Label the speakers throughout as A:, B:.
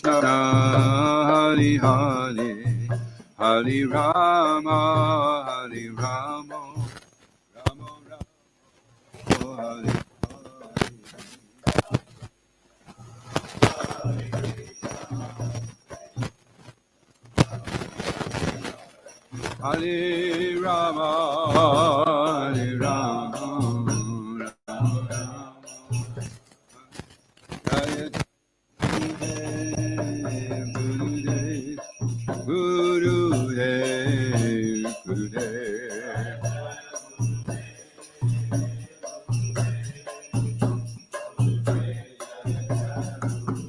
A: Hari Hari, Hari Rama, Hari Rama, Rama Rama, Hari Hari Rama, Hari Rama, Rama Rama, Jaya Gurudev, Gurudev, Gurudev.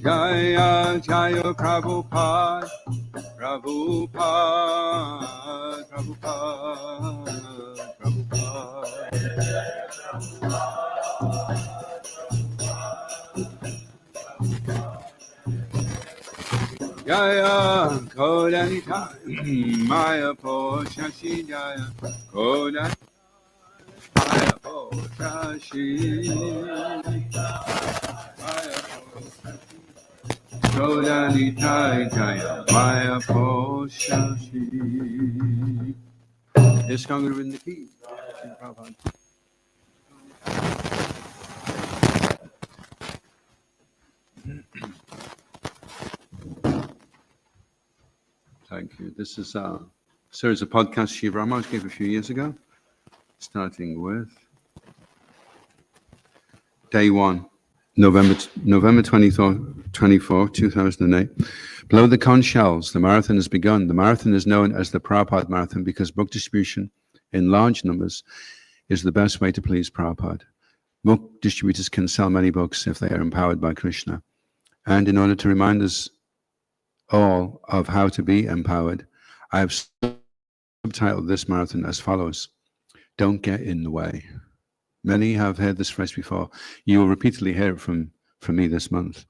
A: Jaya Jaya Prabhupada, Prabhupada, Prabhupada, Prabhupada. Jaya Kodanita Maya Poshashi Jaya Kodanita Maya Poshashi Maya Poshashi Kodanita Jaya Maya Poshashi. This song is in the key. Thank you. This is a series of podcasts Shiva Ramos gave a few years ago, starting with day 1, November 24, 2008. Below the conch shells, the marathon has begun. The marathon is known as the Prabhupada Marathon because book distribution in large numbers is the best way to please Prabhupada. Book distributors can sell many books if they are empowered by Krishna. And in order to remind us all of how to be empowered, I have subtitled this marathon as follows: Don't get in the way. Many have heard this phrase before. You will repeatedly hear it from me this month.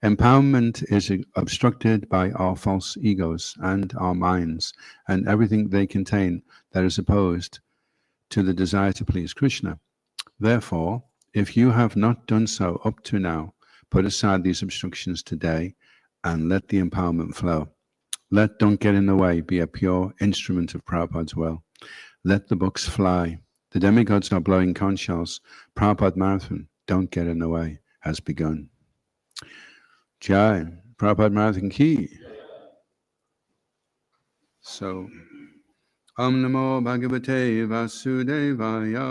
A: Empowerment is obstructed by our false egos and our minds and everything they contain that is opposed to the desire to please Krishna. Therefore, if you have not done so up to now, put aside these obstructions today and let the empowerment flow. Let Don't Get in the Way be a pure instrument of Prabhupada's will. Let the books fly. The demigods are blowing conch shells. Prabhupada Marathon, Don't Get in the Way, has begun. Jai, Prabhupada Marathon ki. So, Om Namo Bhagavate Vasudevaya.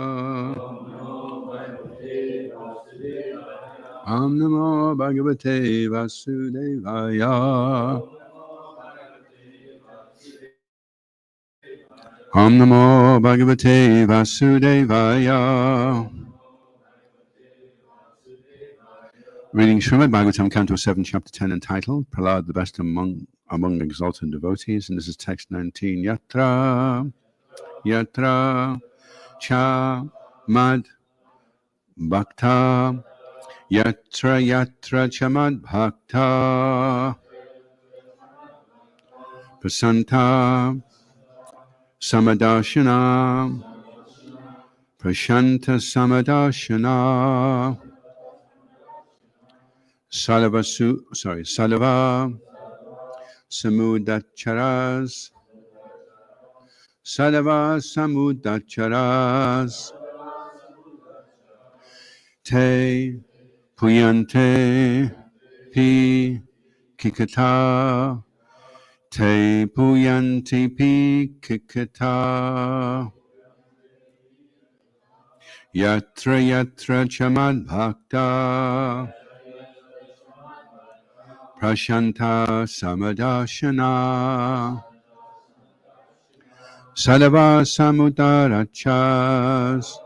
A: Om Namo Bhagavate Vasudevaya. Om Namo Bhagavate Vasudevaya. Reading Srimad Bhagavatam, Canto 7, Chapter 10, entitled Prahlad, the best among exalted devotees. And this is text 19. Yatra cha mad bhakta. Yatra cha mad bhakta. Prasanta samadashana. Prashanta samadashana. Salava samudacharas. Salava samudacharas. Te puyante pi kikata. Te puyante pi kikata. Yatra chamad bhakta. Prashanta samadashana. Sadava samudarachas.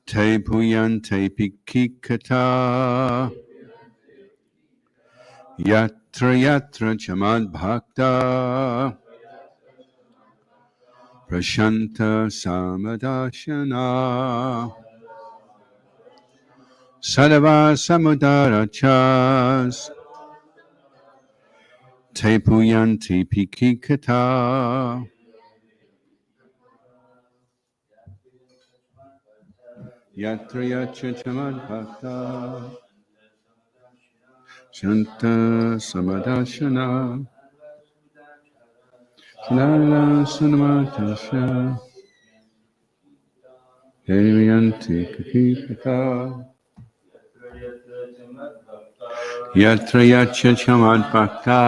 A: Te puyante pikikata. Yatra chamad bhakta. Prashanta samadashana. Sadava samudarachas. Te puyanti pikikata. Yatra chamad bhakta. Shanta Samadashana Lala Sanamatasha Deviyanti Kakikata Yatra Yacha Chamad Bhakta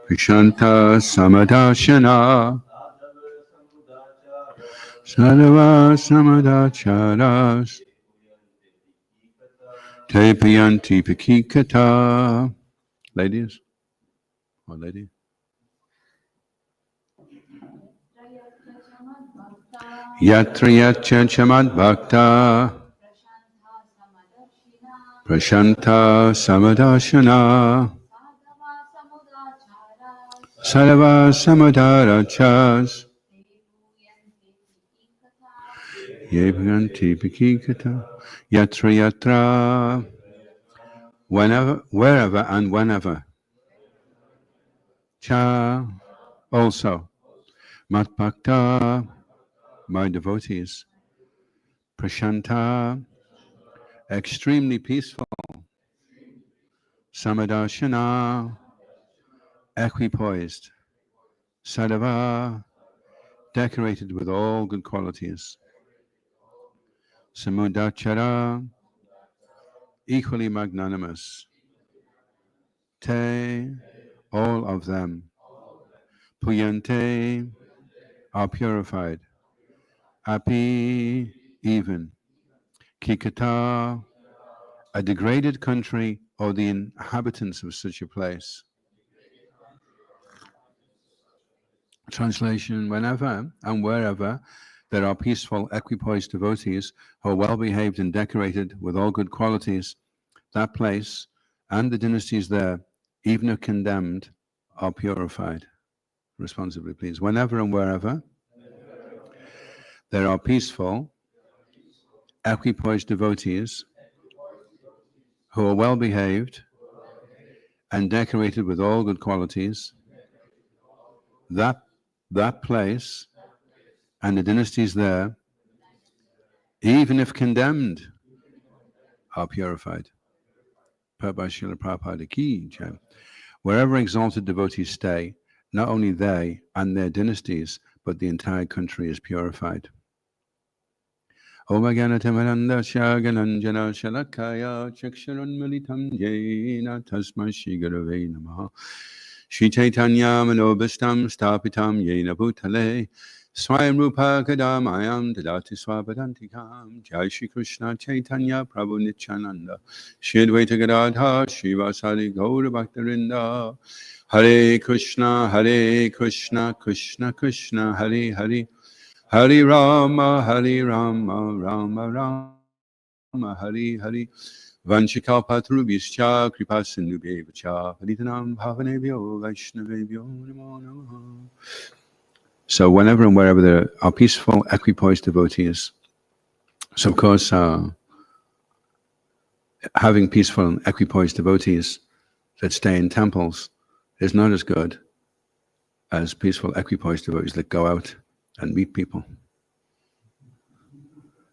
A: Vishanta Samadashana Sadhava Samadacharas Tepayanti Pakikata. Ladies or lady? Yatra Yacha Chamad Bhakta Prashanta Samadashana Sarva Samadharachas Yevanti Pikikata Yatra Yatra whenever, wherever and whenever. Cha also Mat Bhakta, my devotees. Prashanta, extremely peaceful. Samadashana, equipoised. Sadhava, decorated with all good qualities. Samudachara, equally magnanimous. Te, all of them. Puyante, are purified. Api, even. Kikata, a degraded country or the inhabitants of such a place. Translation, whenever and wherever there are peaceful, equipoised devotees who are well behaved and decorated with all good qualities, that place and the dynasties there, even if condemned, are purified. Responsibly, please. Whenever and wherever there are peaceful, equipoised devotees who are well behaved and decorated with all good qualities, that place and the dynasties there, even if condemned, are purified. Prabhupada Prabhupada ki jai. Wherever exalted devotees stay, not only they and their dynasties, but the entire country is purified. Om Agyanatamaranda Shagananjana Shalakaya Chaksharunmalitam Jena Tasma Shigurave Namaha Shri Chaitanya Manobhistam Stapitam Yena Bhutale Swayam Rupa Kadamayam Dadati Swapadantikam Jai Shri Krishna Chaitanya Prabhu Nityananda Shri Advaita Gadadha Shri Vasari Gaura Bhaktarinda Hare Krishna Krishna Krishna Hare Hare Hare Rama Rama Rama Hare Hare Vanchikalpatrubhischa Kripasindubheva Paditanam Bhavanebhyo Vaishnavebhyo Namo Namaha. So whenever and wherever there are peaceful, equipoised devotees, so of course having peaceful and equipoised devotees that stay in temples is not as good as peaceful, equipoised devotees that go out and meet people,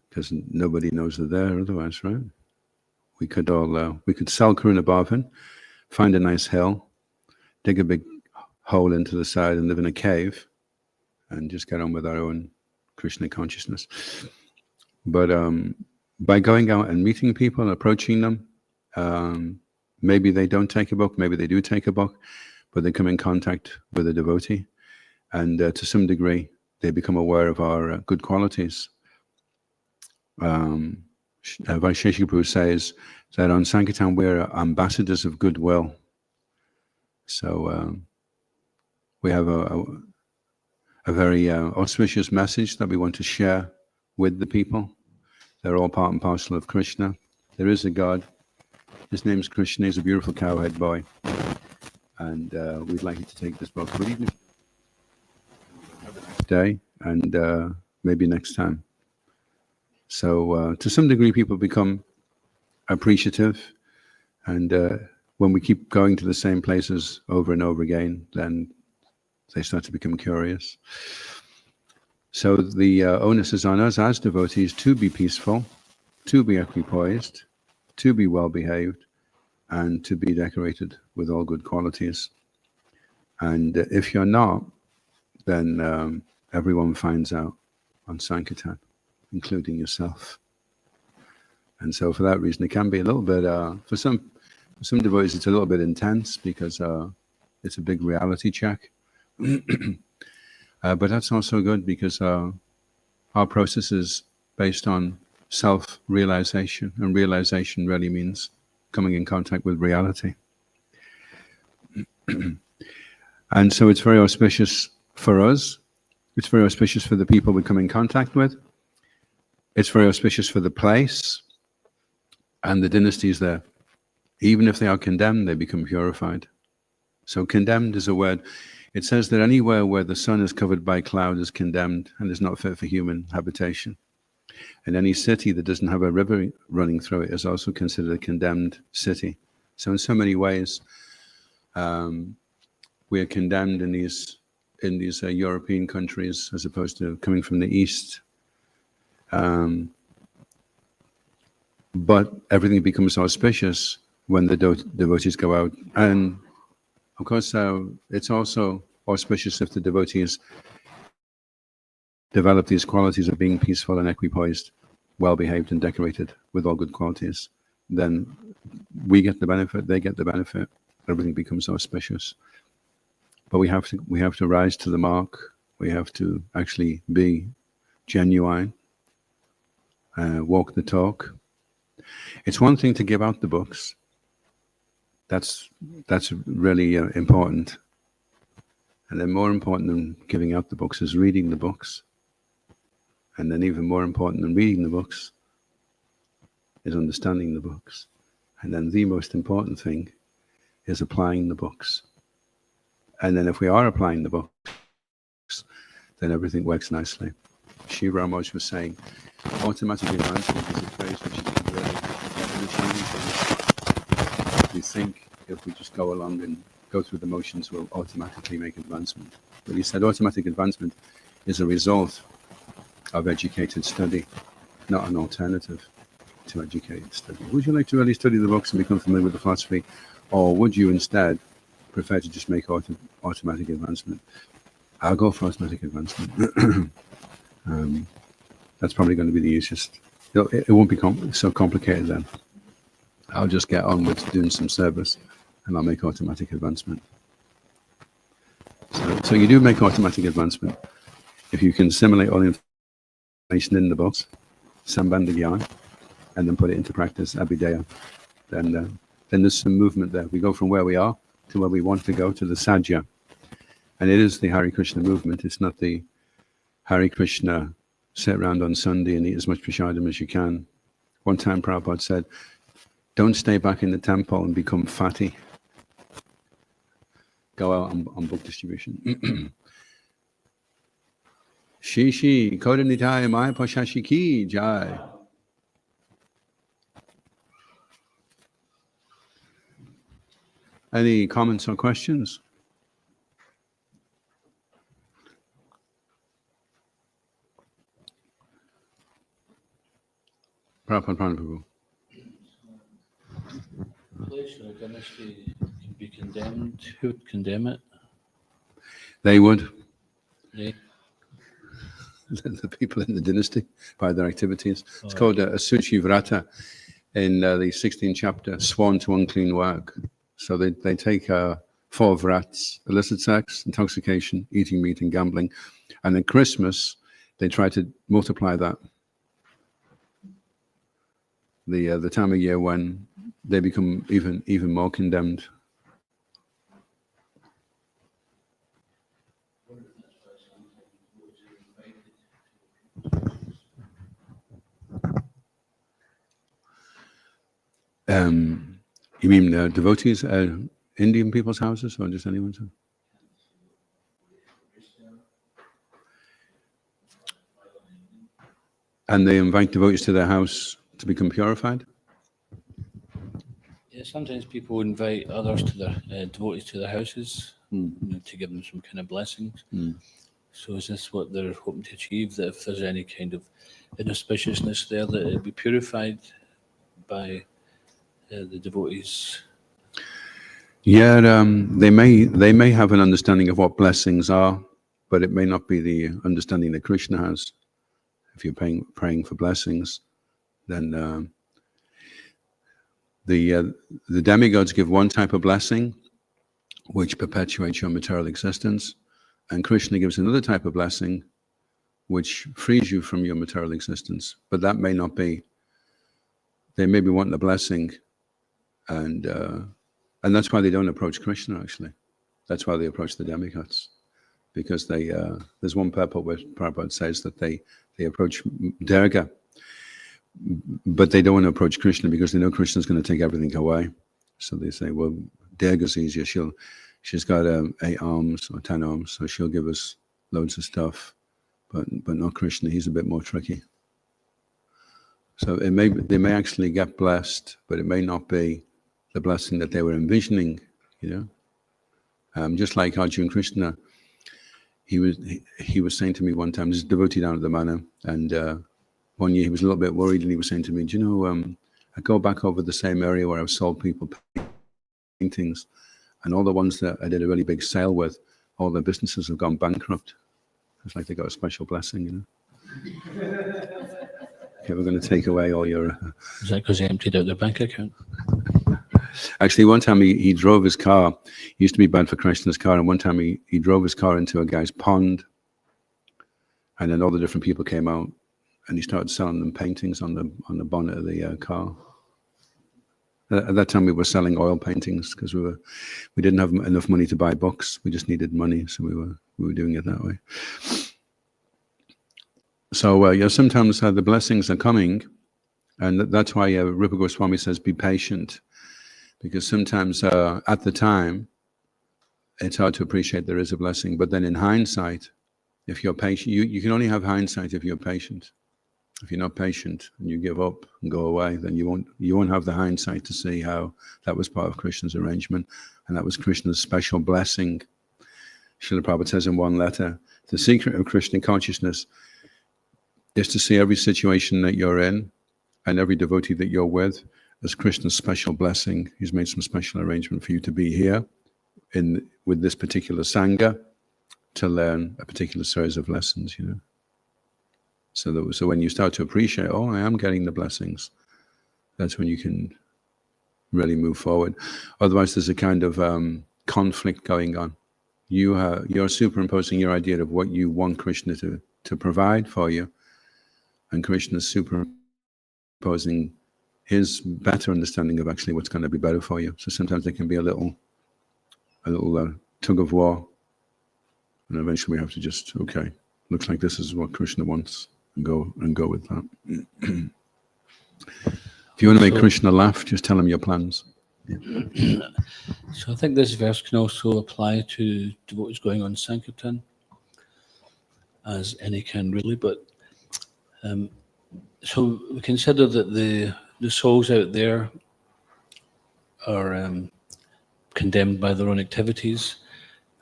A: because nobody knows they're there otherwise, right? We could sell Karuna Bhavan, find a nice hill, dig a big hole into the side and live in a cave and just get on with our own Krishna consciousness. But by going out and meeting people, approaching them, maybe they don't take a book, maybe they do take a book, but they come in contact with a devotee, and to some degree they become aware of our good qualities. Vaisheshika says that on Sankirtan we're ambassadors of goodwill. So we have a very auspicious message that we want to share with the people. They're all part and parcel of Krishna. There is a God. His name's Krishna. He's a beautiful cowhead boy. And we'd like you to take this book with you today and maybe next time. So to some degree, people become appreciative. And when we keep going to the same places over and over again, then they start to become curious. So the onus is on us as devotees to be peaceful, to be equipoised, to be well behaved, and to be decorated with all good qualities. And if you're not, then everyone finds out on Sankirtan, including yourself. And so for that reason, it can be a little bit, for some devotees, it's a little bit intense because it's a big reality check. But that's also good because our process is based on self-realization, and realization really means coming in contact with reality. And so it's very auspicious for us. It's very auspicious for the people we come in contact with. It's very auspicious for the place and the dynasties there. Even if they are condemned, they become purified. So condemned is a word. It says that anywhere where the sun is covered by cloud is condemned and is not fit for human habitation. And any city that doesn't have a river running through it is also considered a condemned city. So in so many ways, we are condemned in these European countries as opposed to coming from the East. But everything becomes auspicious when the devotees go out. And of course, it's also auspicious if the devotees develop these qualities of being peaceful and equipoised, well-behaved and decorated with all good qualities. Then we get the benefit, they get the benefit, everything becomes auspicious. But we have to rise to the mark. We have to actually be genuine, walk the talk. It's one thing to give out the books. That's really important. And then more important than giving out the books is reading the books. And then even more important than reading the books is understanding the books. And then the most important thing is applying the books. And then if we are applying the books, then everything works nicely. Shri Ramaj was saying, automatic advancement is a phrase which is really we think if we just go along and go through the motions, we'll automatically make advancement. But he said automatic advancement is a result of educated study, not an alternative to educated study. Would you like to really study the books and become familiar with the philosophy, or would you instead prefer to just make automatic advancement? I'll go for automatic advancement. That's probably going to be the easiest. It won't be so complicated then. I'll just get on with doing some service and I'll make automatic advancement. So you do make automatic advancement if you can assimilate all the information in the books, Sambandha Gyan, and then put it into practice, Abhidaya. Then there's some movement there. We go from where we are to where we want to go, to the Sajja. And it is the Hare Krishna movement. It's not the Hare Krishna, sit around on Sunday and eat as much prasadam as you can. One time Prabhupada said, don't stay back in the temple and become fatty. Go out on book distribution. Shishi, Kodanitai, Mai Pashashi Ki Jai. Any comments or questions? Prabhupada Prabhupada.
B: Place where dynasty can be condemned, who would condemn it?
A: They would.
B: They?
A: The people in the dynasty, by their activities. It's called a Suchi Vrata in the 16th chapter, sworn to unclean work. So they take 4 vrats: illicit sex, intoxication, eating meat, and gambling. And at Christmas, they try to multiply that. The time of year when they become even more condemned. You mean devotees, Indian people's houses, or just anyone's house? And they invite devotees to their house to become purified?
B: Yeah, sometimes people invite others to their devotees to their houses, to give them some kind of blessings. So is this what they're hoping to achieve? That if there's any kind of inauspiciousness there, that it be purified by the devotees
A: Yeah, they may have an understanding of what blessings are, but it may not be the understanding that Krishna has. If you're praying for blessings, then the demigods give one type of blessing, which perpetuates your material existence, and Krishna gives another type of blessing, which frees you from your material existence. But that may not be. They may be wanting a blessing, and that's why they don't approach Krishna. Actually, that's why they approach the demigods, because they there's one purport where Prabhupada says that they approach Durga, but they don't want to approach Krishna because they know Krishna's going to take everything away. So they say, well, Durga's easier. She's got 8 arms or 10 arms, so she'll give us loads of stuff, but not Krishna. He's a bit more tricky. So they may actually get blessed, but it may not be the blessing that they were envisioning. Just like Arjuna Krishna, he was saying to me one time, this is a devotee down at the manor, and one year he was a little bit worried, and he was saying to me, do you know, I go back over the same area where I've sold people paintings, and all the ones that I did a really big sale with, all their businesses have gone bankrupt. It's like they got a special blessing, Okay, we're going to take away all your...
B: Is that because they emptied out their bank account?
A: Actually, one time he drove his car. He used to be bad for Krishna's car, and one time he drove his car into a guy's pond, and then all the different people came out, and he started selling them paintings on the bonnet of the car. At that time, we were selling oil paintings because we didn't have enough money to buy books. We just needed money, so we were doing it that way. So sometimes the blessings are coming, and that's why Rupa Goswami says, be patient, because sometimes at the time, it's hard to appreciate there is a blessing. But then in hindsight, if you're patient, you can only have hindsight if you're patient. If you're not patient and you give up and go away, then you won't have the hindsight to see how that was part of Krishna's arrangement, and that was Krishna's special blessing. Srila Prabhupada says in one letter, the secret of Krishna consciousness is to see every situation that you're in and every devotee that you're with as Krishna's special blessing. He's made some special arrangement for you to be here with this particular Sangha to learn a particular series of lessons, So when you start to appreciate, oh, I am getting the blessings, that's when you can really move forward. Otherwise, there's a kind of conflict going on. You're superimposing your idea of what you want Krishna to provide for you, and Krishna's superimposing his better understanding of actually what's going to be better for you. So sometimes there can be a little tug of war, and eventually we have to just, okay, looks like this is what Krishna wants, and go with that. If you want to make Krishna laugh, just tell him your plans.
B: So I think this verse can also apply to devotees going on Sankirtan, as any can really, but so we consider that the souls out there are condemned by their own activities,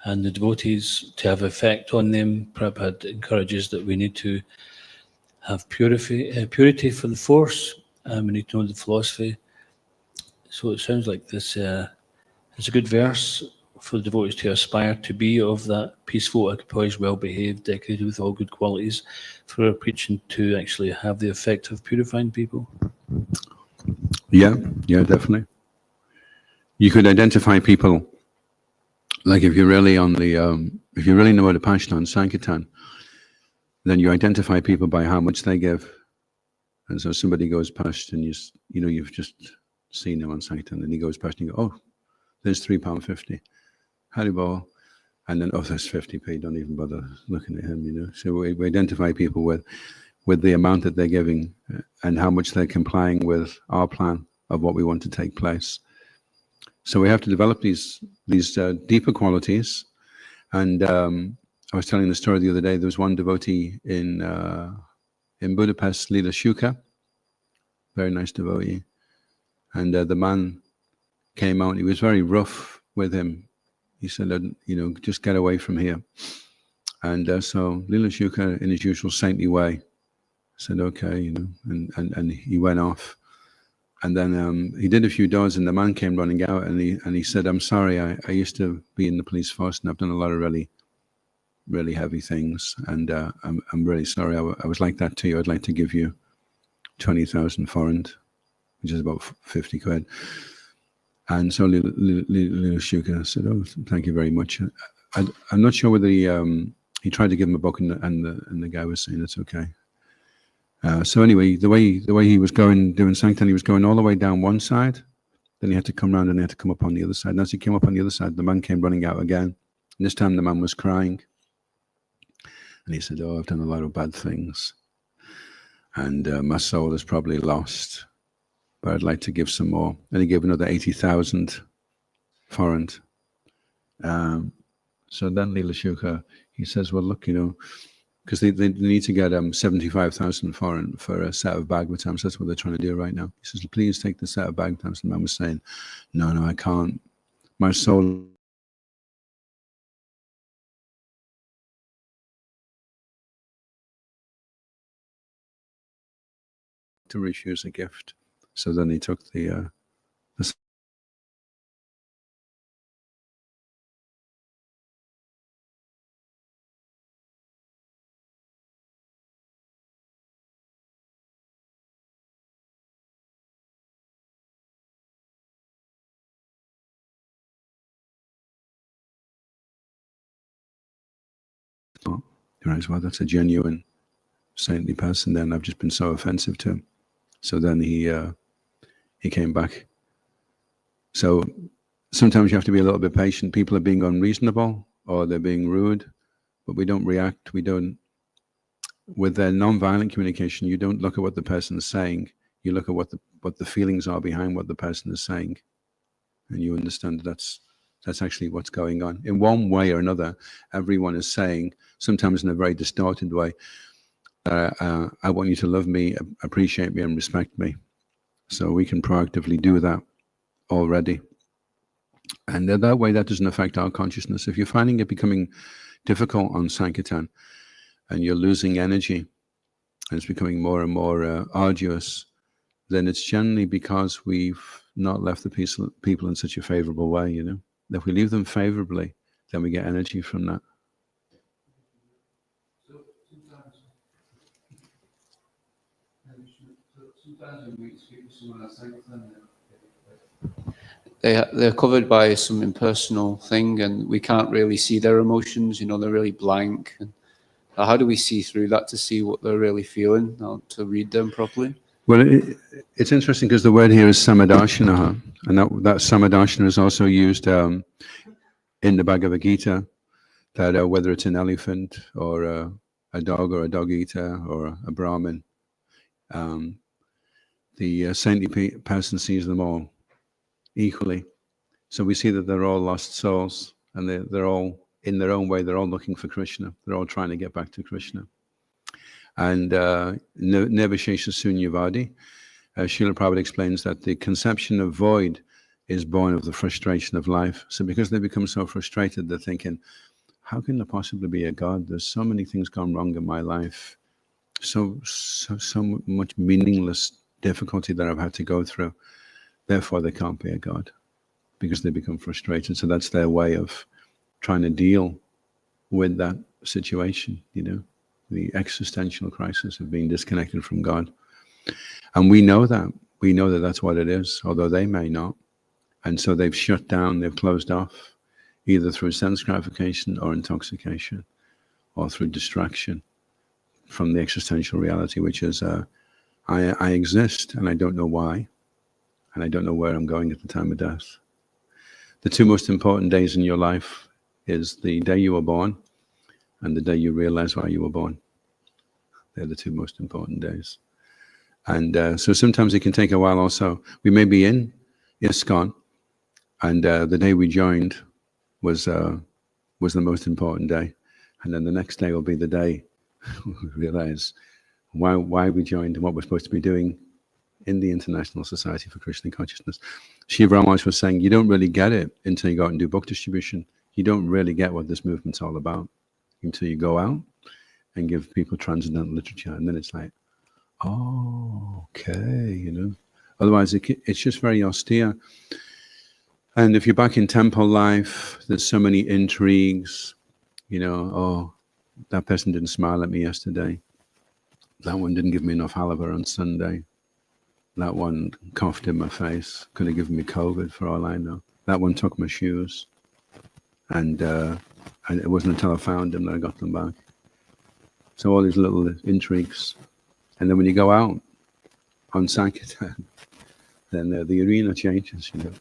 B: and the devotees, to have effect on them, Prabhupada encourages that we need to have purity for the force, we need to know the philosophy. So it sounds like this is a good verse for the devotees to aspire to be of that peaceful, equipoised, well-behaved, decorated with all good qualities, for our preaching to actually have the effect of purifying people.
A: Yeah, definitely. You could identify people, like if you're really on the, if you really know the passion on Sankirtan, then you identify people by how much they give. And so somebody goes past and you've just seen him on Sankirtan, and he goes past and you go, oh, there's £3.50. Haribol. And then, oh, there's 50p, don't even bother looking at him, So we identify people with the amount that they're giving and how much they're complying with our plan of what we want to take place. So we have to develop these deeper qualities. And I was telling the story the other day. There was one devotee in Budapest, Lila Shuka, very nice devotee. And the man came out. He was very rough with him. He said, just get away from here. And so Lila Shuka, in his usual saintly way, said, okay, and he went off. And then he did a few doors, and the man came running out, and he said, "I'm sorry, I used to be in the police force, and I've done a lot of really heavy things, and I'm really sorry. I was like that to you. I'd like to give you 20,000 foreign, which is about 50 quid." And so Lila Shuka said, "Oh, thank you very much." I'm not sure whether he tried to give him a book, and the guy was saying it's okay. So anyway, the way he was doing Sanktan, he was going all the way down one side. Then he had to come around and he had to come up on the other side. And as he came up on the other side, the man came running out again. And this time the man was crying. And he said, "Oh, I've done a lot of bad things. And my soul is probably lost. But I'd like to give some more." And he gave another 80,000 foreign. So then Lila Shuka, he says, "Well, look, because they need to get 75,000 foreign for a set of Bhagavatams. That's what they're trying to do right now." He says, "Please take the set of Bhagavatams." The man was saying, No, I can't. My soul to refuse a gift. So then he took the he realized, well, that's a genuine saintly person. Then I've just been so offensive to him. So then he came back. So sometimes you have to be a little bit patient. People are being unreasonable or they're being rude, but we don't react. We don't. With their non-violent communication, you don't look at what the person is saying. You look at what the feelings are behind what the person is saying, and you understand that's actually what's going on. In one way or another, everyone is saying, sometimes in a very distorted way, I want you to love me, appreciate me, and respect me. So we can proactively do that already. And that way, that doesn't affect our consciousness. If you're finding it becoming difficult on Sankirtan and you're losing energy and it's becoming more and more arduous, then it's generally because we've not left the people in such a favorable way, If we leave them favorably, then we get energy from that.
C: Sometimes when we speak to someone else, they're covered by some impersonal thing, and we can't really see their emotions. They're really blank. And how do we see through that to see what they're really feeling, to read them properly?
A: Well, it's interesting because the word here is samadashana, and that samadashana is also used in the Bhagavad Gita. That whether it's an elephant or a dog or a dog eater or a Brahmin, the saintly person sees them all equally. So we see that they're all lost souls, and they're all, in their own way, they're all looking for Krishna. They're all trying to get back to Krishna. And Nirvishesha Sunyavadi, Srila Prabhupada explains that the conception of void is born of the frustration of life. So because they become so frustrated, they're thinking, how can there possibly be a God? There's so many things gone wrong in my life. So much meaningless difficulty that I've had to go through. Therefore, there can't be a God, because they become frustrated. So that's their way of trying to deal with that situation, the existential crisis of being disconnected from God. And we know that. We know that that's what it is, although they may not. And so they've shut down, they've closed off, either through sense gratification or intoxication, or through distraction from the existential reality, which is I exist and I don't know why, and I don't know where I'm going at the time of death. The two most important days in your life is the day you were born and the day you realize why you were born. They're the two most important days. And so sometimes it can take a while also. We may be in ISKCON, and the day we joined was the most important day. And then the next day will be the day we realize why we joined and what we're supposed to be doing in the International Society for Krishna Consciousness. Shiva Ramanuja was saying, you don't really get it until you go out and do book distribution. You don't really get what this movement's all about until you go out and give people transcendental literature. And then it's like, oh, okay, Otherwise, it's just very austere. And if you're back in temple life, there's so many intrigues. You know, oh, that person didn't smile at me yesterday. That one didn't give me enough halava on Sunday. That one coughed in my face. Could have given me COVID for all I know. That one took my shoes. And it wasn't until I found them that I got them back. So all these little intrigues. And then when you go out on Sankirtan, then the arena changes, you know.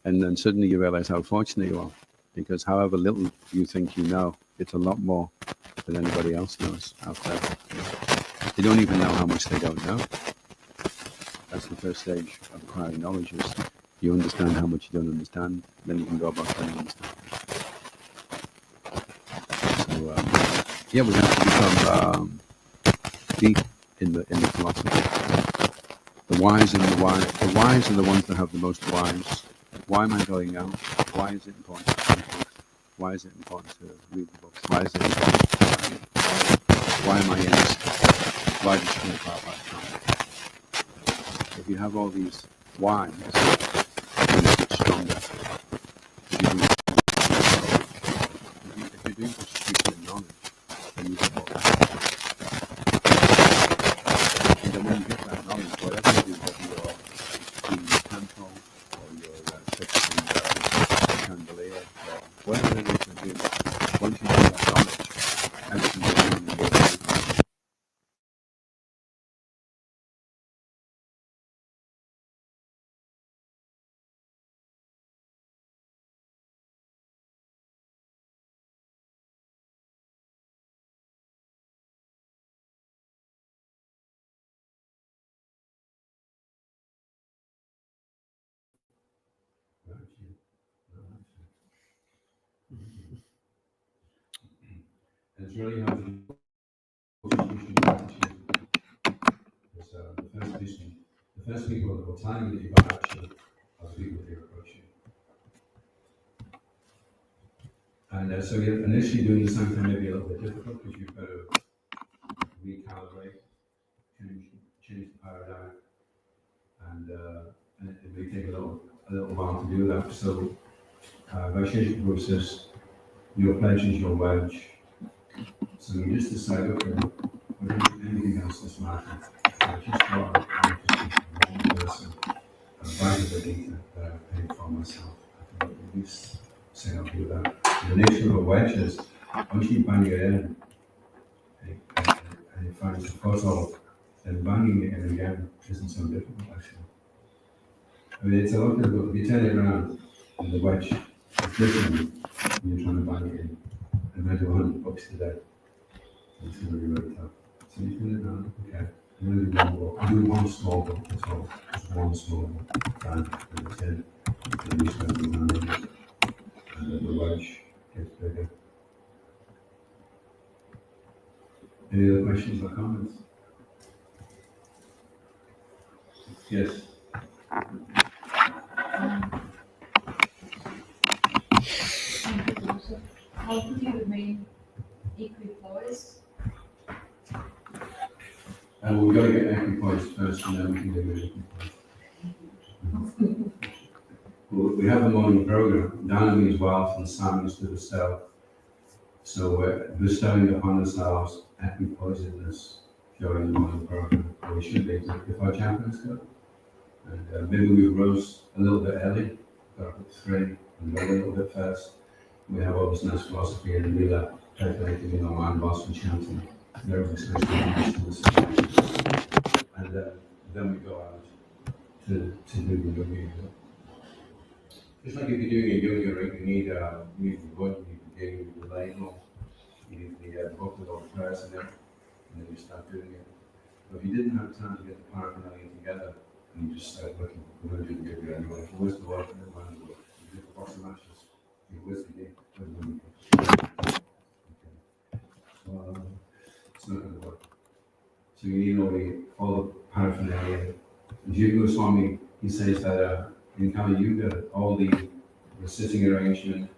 A: And then suddenly you realize how fortunate you are. Because however little you think you know, it's a lot more than anybody else knows out there. They don't even know how much they don't know. That's the first stage of acquiring knowledge, is you understand how much you don't understand, then you can go about trying to understand. So, yeah, we have to become deep in the philosophy. The wise are the ones that have the most whys. Why am I going out? Why is it important to read books? Why is it important to read the books? Why is it important? Why am I in this? Why does Srimad Bhagavatam come? If you have all these whys, then it's stronger. If you're doing distribution of knowledge, then you get all that. And then when you get that knowledge, whatever you do, whether you're in the temple or you're fixing the chandelier or whatever it is you do, once you get that knowledge, everything you're doing will be. And it's really hard to do attitude. Because the first people that will tell you that you've got attitude are the people that you're approaching. And so you're initially doing the same thing may be a little bit difficult because you've got to recalibrate, change the paradigm, and it may take a little while to do that. So Vaisheshika Guru says, your pledge is your wedge. So you just decide, okay, anything else doesn't matter. I just thought I one person, Bhagavatam that I paid for myself. I can at least say I'll do that. The nature of a wedge is, once you bang it in, and it finds a foothold, then banging it in again isn't so difficult, actually. I mean, it's a lot difficult. If you turn it around and the wedge is listening, and you're trying to bang it in, and I do $100 today. It's going to be really tough. So you turn it around, okay. I'm going to do one walk. Do one small walk at all. Just one small walk. Bang, and it's in. And you start to manage it. And then the wedge gets bigger. Any other questions or comments? Yes.
D: How do you remain equipoised?
A: And we've got to get equipoised first, and then we can do equipoised. We have a morning program. Dana means wealth, and Sam means to bestow. So we're bestowing upon ourselves equipoisedness during the morning program. And we should be, if our chaplains go. And maybe we rose a little bit early, got up at 3, and read a little bit first. We have all this nice philosophy and the Lila calculating in our mind whilst we chanting. There is a and then we go out to do the yoga. Just like if you're doing a yoga, right, you need the wood, you need the gig, you need the label, you need the book with all the prayers in it, and then you start doing it. But if you didn't have time to get the paraphernalia together, and you just start looking, we're going to do the yoga anyway. Where's the work? Where's the work? You do the box of matches. Where's the gig? Where's the money? Okay. So it's not going to work. So you need all the paraphernalia. Jiva Goswami, he says that in Kali Yuga, all the sitting arrangement,